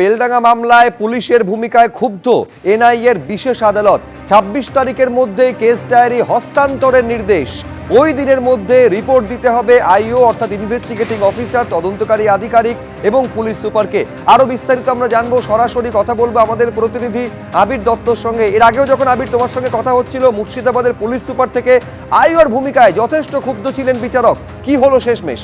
বেলডাঙ্গা মামলায় পুলিশের ভূমিকায় ক্ষুব্ধ এনআইএর বিশেষ আদালত ২৬ তারিখের মধ্যে কেস ডায়েরি হস্তান্তরের নির্দেশ। ওই দিনের মধ্যে রিপোর্ট দিতে হবে আইও অর্থাৎ ইনভেস্টিগেটিং অফিসার, তদন্তকারী আধিকারিক এবং পুলিশ সুপারকে। আরো বিস্তারিত আমরা জানবো, সরাসরি কথা বলবো আমাদের প্রতিনিধি আবির দত্তর সঙ্গে। এর আগেও যখন আবির তোমার সঙ্গে কথা হচ্ছিল মুর্শিদাবাদের পুলিশ সুপার থেকে আইওর ভূমিকায় যথেষ্ট ক্ষুব্ধ ছিলেন বিচারক, কি হলো শেষমেশ?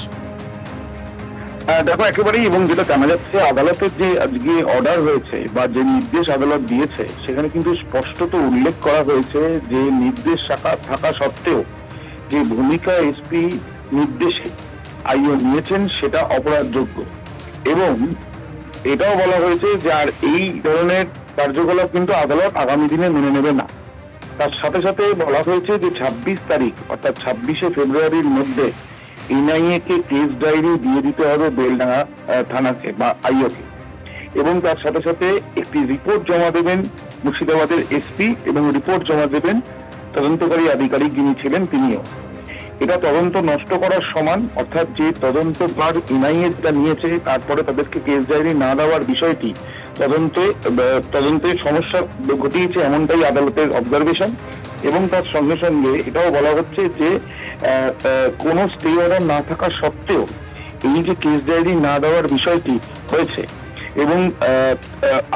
দেখো একেবারেই, এবং যেটা জানা যাচ্ছে আদালতের যে আজকে অর্ডার হয়েছে বা যে নির্দেশ আদালত দিয়েছে সেখানে কিন্তু স্পষ্টত উল্লেখ করা হয়েছে যে নির্দেশ থাকা সত্ত্বেও যে ভূমিকা এসপি নির্দেশে আইও নিয়েছেন সেটা অপরাধযোগ্য, এবং এটাও বলা হয়েছে যে আর এই ধরনের কার্যকলাপ কিন্তু আদালত আগামী দিনে মেনে নেবে না। তার সাথে সাথে বলা হয়েছে যে ২৬ তারিখ অর্থাৎ ২৬শে ফেব্রুয়ারির মধ্যে এনআইএ কে কেস ডায়েরি দিয়ে দিতে হবে বেলডাঙ্গা থানাকে বা আইওকে, এবং তার সাথে সাথে একটি রিপোর্ট জমা দেবেন মুর্শিদাবাদের এসপি এবং রিপোর্ট জমা দেবেন তদন্তকারী আধিকারিক যিনি ছিলেন তিনিও। এটা তদন্ত নষ্ট করার সমান, অর্থাৎ যে তদন্তভার এনআইএ যেটা নিয়েছে তারপরে তাদেরকে কেস ডায়েরি না দেওয়ার বিষয়টি তদন্তে সমস্যা ঘটিয়েছে এমনটাই আদালতের অবজারভেশন। এবং তার সঙ্গে সঙ্গে এটাও বলা হচ্ছে যে কোনো স্টে অর্ডার না থাকা সত্ত্বেও এই যে কেস ডায়েরি না দেওয়ার বিষয়টি হয়েছে, এবং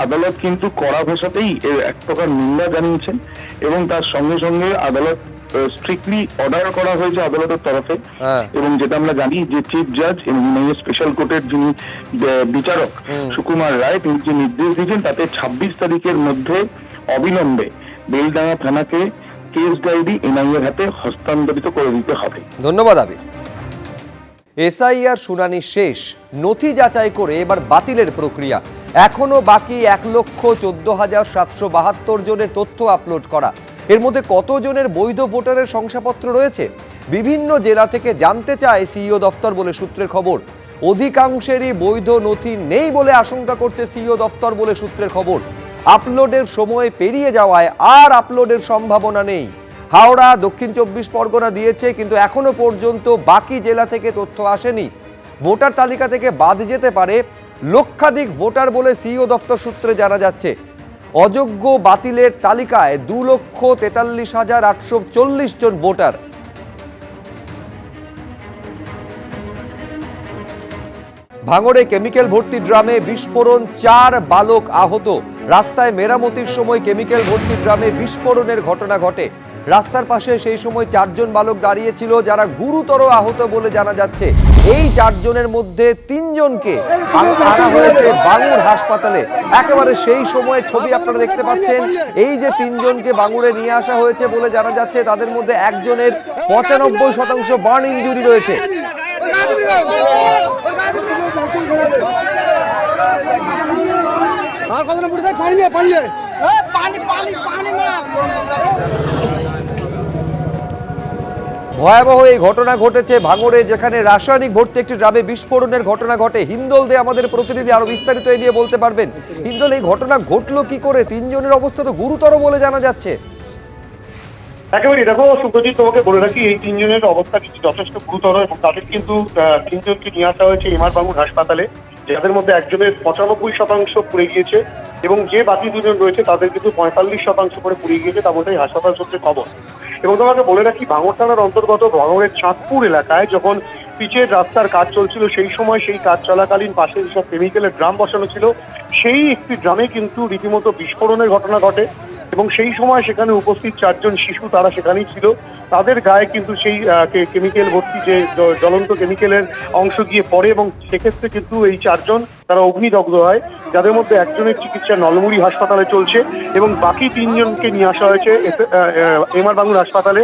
আদালত কিন্তু কড়া ভাষাতেই এক প্রকার নিন্দা জানিয়েছেন, এবং তার সঙ্গে সঙ্গে আদালত স্ট্রিক্টলি অর্ডার করা হয়েছে আদালতের তরফে। এবং যেটা আমরা জানি যে চিফ জাজ এবং স্পেশাল কোর্টের যিনি বিচারক সুকুমার রায়, তিনি যে নির্দেশ দিয়েছেন তাতে ২৬ তারিখের মধ্যে অবিলম্বে বেলডাঙ্গা থানাকে কেস ডায়েরি এনআইএর হাতে হস্তান্তরিত করে দিতে হবে। ধন্যবাদ আবির। এসআইআর শুনানি শেষ, নথি যাচাই করে এবার বাতিলের প্রক্রিয়া। এখনো বাকি ১,১৪,৭৭২ জনের তথ্য আপলোড করা। এর মধ্যে কতজনের বৈধ ভোটারের শংসাপত্র রয়েছে বিভিন্ন জেলা থেকে জানতে চায় সিইও দফতর বলে সূত্রের খবর। অধিকাংশেরই বৈধ নথি নেই বলে আশঙ্কা করছে সিইও দফতর বলে সূত্রের খবর। আপলোডের সময় পেরিয়ে যাওয়ায় আর আপলোডের সম্ভাবনা নেই। হাওড়া, দক্ষিণ ২৪ পরগনা দিয়েছে, কিন্তু এখনো পর্যন্ত বাকি জেলা থেকে তথ্য আসেনি। ভোটার তালিকা থেকে বাদ যেতে পারে লক্ষাধিক ভোটার বলে সিইও দফতর সূত্রে জানা যাচ্ছে। অযোগ্য বাতিলের তালিকায় ২,৪৩,৮৪০ জন ভোটার। ভাঙড়ে কেমিক্যাল ভর্তি ড্রামে বিস্ফোরণ, ৪ বালক আহত। রাস্তায় মেরামতির সময় কেমিক্যাল ভর্তি ড্রামে বিস্ফোরণের ঘটনা ঘটে। রাস্তার পাশে সেই সময় ৪ জন বালক দাঁড়িয়েছিল যারা গুরুতর আহত বলে জানা যাচ্ছে। এই ৪ জনের মধ্যে ৩ জনকে আনা হয়েছে বাঙুর হাসপাতালে। একেবারে সেই সময়ের ছবি আপনারা দেখতে পাচ্ছেন। এই যে ৩ জনকে বাঙুরে নিয়ে আসা হয়েছে বলে জানা যাচ্ছে, তাদের মধ্যে একজনের ৯৫% বার্ন ইনজুরি রয়েছে। ভয়াবহ এই ঘটনা ঘটেছে ভাঙড়ে, যেখানে রাসায়নিক ভর্তি একটি ড্রামে বিস্ফোরণের ঘটনা ঘটে। হিন্দল দে আমাদের প্রতিনিধি আরো বিস্তারিত এই নিয়ে বলতে পারবেন। হিন্দল, এই ঘটনা ঘটলো কি করে? ৩ জনের অবস্থা তো গুরুতর বলে জানা যাচ্ছে। একেবারে দেখো সুপ্রজিৎ, তোমাকে বলে রাখি এই ৩ জনের অবস্থা কিন্তু যথেষ্ট গুরুতর, এবং তাদের কিন্তু ৩ জনকে নিয়ে আসা হয়েছে এমআর বাঙুর হাসপাতালে, যাদের মধ্যে একজনের ৯৫% পুড়ে গিয়েছে, এবং যে বাকি ২ জন রয়েছে তাদের কিন্তু ৪৫% করে পুড়ে গিয়েছে, তার মধ্যে হাসপাতাল সূত্রে খবর। এবং তোমাকে বলে রাখি ভাঙড় থানার অন্তর্গত ভাঙড়ের চাঁদপুর এলাকায় যখন পিচের রাস্তার কাজ চলছিল, সেই সময় সেই কাজ চলাকালীন পাশে যেসব কেমিক্যালের ড্রাম বসানো ছিল সেই একটি ড্রামে কিন্তু রীতিমতো বিস্ফোরণের ঘটনা ঘটে, এবং সেই সময় সেখানে উপস্থিত ৪ জন শিশু তারা সেখানেই ছিল। তাদের গায়ে কিন্তু সেই কেমিক্যাল ভর্তি যে জ্বলন্ত কেমিক্যালের অংশ গিয়ে পড়ে, এবং সেক্ষেত্রে কিন্তু এই ৪ জন তারা অগ্নিদগ্ধ হয়, যাদের মধ্যে একজনের চিকিৎসা নলমুড়ি হাসপাতালে চলছে, এবং বাকি ৩ জনকে নিয়ে আসা হয়েছে এমআর বাঙুর হাসপাতালে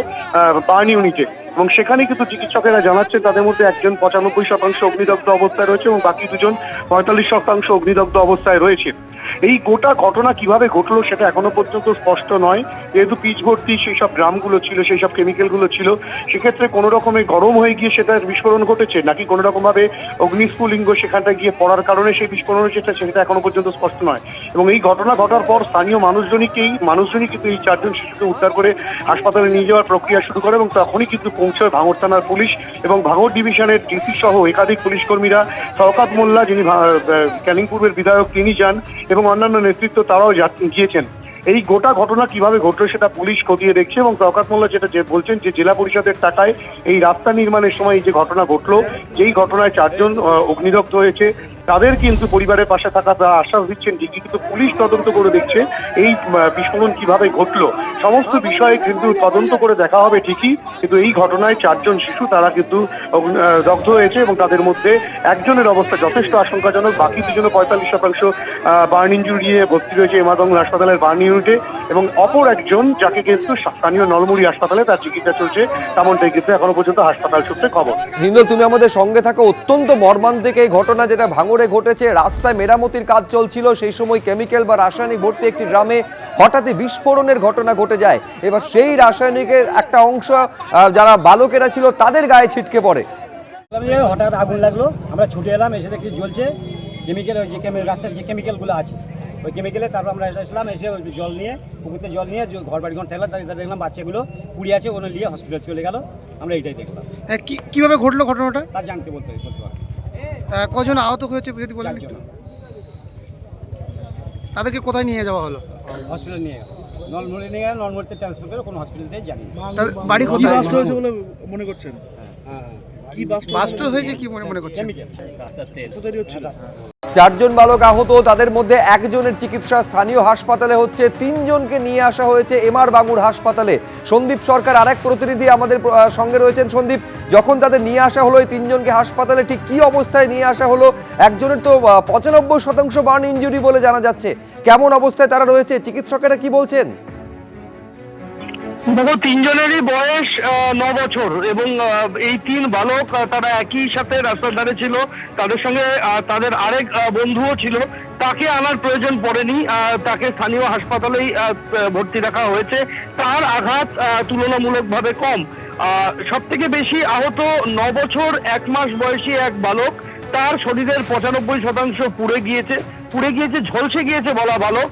বার্ন ইউনিটে। এবং সেখানে কিন্তু চিকিৎসকেরা জানাচ্ছে তাদের মধ্যে একজন ৯৫% অগ্নিদগ্ধ অবস্থায় রয়েছে, এবং বাকি ২ জন ৪৫% অগ্নিদগ্ধ অবস্থায় রয়েছে। এই গোটা ঘটনা কিভাবে ঘটলো সেটা এখনো পর্যন্ত স্পষ্ট নয়, যেহেতু পিচ ভর্তি সেই সব ড্রামগুলো ছিল, সেই সব কেমিক্যালগুলো ছিল, সেক্ষেত্রে কোনো রকমে গরম হয়ে গিয়ে সেটার বিস্ফোরণ ঘটেছে নাকি কোনো রকমভাবে অগ্নিস্ফুলিঙ্গ সেখানটা গিয়ে পড়ার কারণে সেই বিস্ফোরণ হয়েছে সেটা এখনো পর্যন্ত স্পষ্ট নয়। এবং এই ঘটনা ঘটার পর স্থানীয় মানুষজনই কিন্তু এই 4 জন শিশুকে উদ্ধার করে হাসপাতালে নিয়ে যাওয়ার প্রক্রিয়া শুরু করে এবং তখনই কিন্তু পৌঁছয় ভাঙড় থানার পুলিশ এবং ভাঙড় ডিভিশনের ডিসি সহ একাধিক পুলিশ কর্মীরা, শওকত মোল্লা যিনি ক্যানিং পূর্বের বিধায়ক তিনি যান এবং অন্যান্য নেতৃত্ব তারাও গিয়েছেন। এই গোটা ঘটনা কিভাবে ঘটলো সেটা পুলিশ খতিয়ে দেখছে এবং শওকত মোল্লা যেটা বলছেন যে জেলা পরিষদের টাকায় এই রাস্তা নির্মাণের সময় এই যে ঘটনা ঘটলো, যেই ঘটনায় 4 জন অগ্নিদগ্ধ হয়েছে তাদের কিন্তু পরিবারের পাশে থাকা তারা আশ্বাস দিচ্ছেন ঠিকই, কিন্তু পুলিশ তদন্ত করে দেখছে এই বিস্ফোরণ কিভাবে ঘটলো। সমস্ত বিষয়ে কিন্তু তদন্ত করে দেখা হবে ঠিকই, কিন্তু এই ঘটনায় 4 জন শিশু তারা কিন্তু দগ্ধ হয়েছে এবং তাদের মধ্যে একজনের অবস্থা যথেষ্ট আশঙ্কাজনক, বাকি দুজনে 45% বার্ন ইনজুরি নিয়ে ভর্তি রয়েছে এমারবাঙ্গুর হাসপাতালের বার্ন ইউনিটে এবং অপর একজন যাকে কিন্তু স্থানীয় নলমুড়ি হাসপাতালে তার চিকিৎসা চলছে, তেমনটাই কিন্তু এখনো পর্যন্ত হাসপাতাল সূত্রে খবর। হিন্দল, তুমি আমাদের সঙ্গে থাকা, অত্যন্ত মর্মান্তিক এই ঘটনা যেটা ভাঙড়ে ঘটেছে। রাস্তায় মেরামতির কাজ চলছিল, সেই সময় কেমিক্যাল বা রাসায়নিক ভর্তি একটি ড্রামে হঠাৎই বিস্ফোরণের ঘটনা ঘটে যায়। এবার সেই রাসায়নিকের একটা অংশ যারা বালকেরা ছিল তাদের গায়ে ছিটকে পড়ে। হঠাৎ আগুন লাগলো, আমরা ছুটে এলাম, এসে দেখছি জ্বলছে কেমিক্যাল, ওই যে রাস্তার যে কেমিক্যালগুলো আছে ওই কেমিক্যালে। তারপর আমরা এসেছিলাম, এসে ওই জল নিয়ে পুকুরতে জল নিয়ে ঘর বাড়িঘর ঠেলা, তাদের দেখলাম বাচ্চাগুলো পুড়ে আছে, ওগুলো নিয়ে হসপিটাল চলে গেল। আমরা এইটাই দেখলাম। কিভাবে ঘটলো ঘটনাটা? তার জানতে বলতে পারবো। কজন আহত হয়েছে যদি বলেন? 4 জন। তাদেরকে কোথায় নিয়ে যাওয়া হলো? হসপিটাল নিয়ে গেল, নলমুড়ি নিয়ে গেল, নলমুড়িতে ট্রান্সফার করে কোনো হসপিটালে জানি না। তাদের বাড়ি কোথায়? বাস্ট হয়েছে বলে মনে করছেন? কি বাস্ট হয়েছে কি মনে করছেন? কেমিক্যাল তৈরি হচ্ছিল? 4 জন বালক আহত, তাদের মধ্যে একজনের চিকিৎসা স্থানীয় হাসপাতালে হচ্ছে, 3 জনকে নিয়ে আসা হয়েছে এমারবাঙ্গুর হাসপাতালে। সন্দীপ সরকার আরেক প্রতিনিধি আমাদের সঙ্গে রয়েছেন। সন্দীপ, যখন তাদের নিয়ে আসা হলো এই 3 জনকে হাসপাতালে, ঠিক কি অবস্থায় নিয়ে আসা হলো? একজনের তো 95% বার্ন ইনজুরি বলে জানা যাচ্ছে, কেমন অবস্থায় তারা রয়েছে, চিকিৎসকেরা কি বলছেন? দেখো, 3 জনেরই বয়স 9 বছর এবং এই 3 বালক তারা একই সাথে রাস্তার ধারে ছিল, তাদের সঙ্গে তাদের আরেক বন্ধুও ছিল। তাকে আনার প্রয়োজন পড়েনি, তাকে স্থানীয় হাসপাতালেই ভর্তি রাখা হয়েছে। তার আঘাত তুলনামূলকভাবে কম। সব থেকে বেশি আহত 9 বছর 1 মাস বয়সী এক বালক, তার শরীরের 95% পুড়ে গিয়েছে, ঝলসে গিয়েছে বলা ভালো।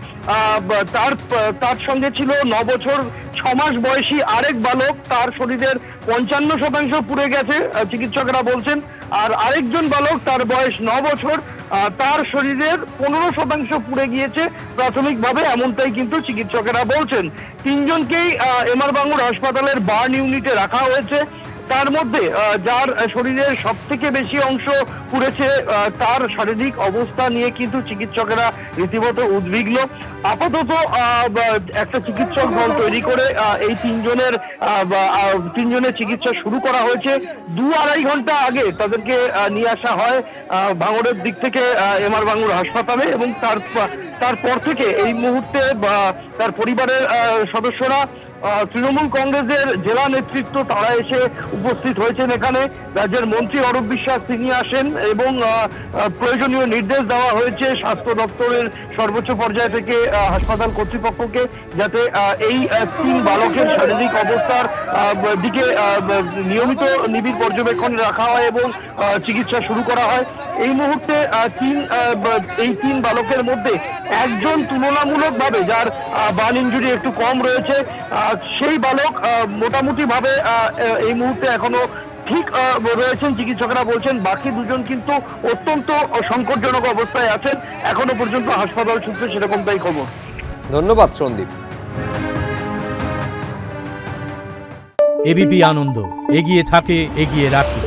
তার সঙ্গে ছিল 9 বছর 6 মাস বয়সী আরেক বালক, তার শরীরের 55% পুড়ে গেছে চিকিৎসকরা বলছেন। আর আরেকজন বালক, তার বয়স 9 বছর, তার শরীরের 15% পুড়ে গিয়েছে প্রাথমিকভাবে, এমনটাই কিন্তু চিকিৎসকেরা বলছেন। 3 জনকেই এমারবাঙ্গুর হাসপাতালের বার্ন ইউনিটে রাখা হয়েছে। তার মধ্যে যার শরীরের সব থেকে বেশি অংশ পুড়েছে তার শারীরিক অবস্থা নিয়ে কিন্তু চিকিৎসকেরা রীতিমতো উদ্বিগ্ন। আপাতত একটা চিকিৎসক দল তৈরি করে এই 3 জনের চিকিৎসা শুরু করা হয়েছে। 2-2.5 ঘন্টা আগে তাদেরকে নিয়ে আসা হয় ভাঙড়ের দিক থেকে এমারবাঙ্গুর হাসপাতালে এবং তারপর থেকে এই মুহূর্তে তার পরিবারের সদস্যরা, তৃণমূল কংগ্রেসের জেলা নেতৃত্ব তারা এসে উপস্থিত হয়েছেন এখানে। রাজ্যের মন্ত্রী অরূপ বিশ্বাস তিনি আসেন এবং প্রয়োজনীয় নির্দেশ দেওয়া হয়েছে স্বাস্থ্য দপ্তরের সর্বোচ্চ পর্যায় থেকে হাসপাতাল কর্তৃপক্ষকে, যাতে এই 3 বালকের শারীরিক অবস্থার দিকে নিয়মিত নিবিড় পর্যবেক্ষণ রাখা হয় এবং চিকিৎসা শুরু করা হয়। এই মুহূর্তে এই 3 বালকের মধ্যে একজন তুলনামূলকভাবে যার বার্ন ইনজুরি একটু কম রয়েছে, সেই বালক মোটামুটি ভাবে এই মুহূর্তে এখনো ঠিক রয়েছেন, চিকিৎসকরা বলছেন। বাকি 2 জন কিন্তু অত্যন্ত সংকটজনক অবস্থায় আছেন, এখনো পর্যন্ত হাসপাতাল সূত্রে সেরকমটাই খবর। ধন্যবাদ সন্দীপ। এবিপি আনন্দ, এগিয়ে থাকে, এগিয়ে রাখে।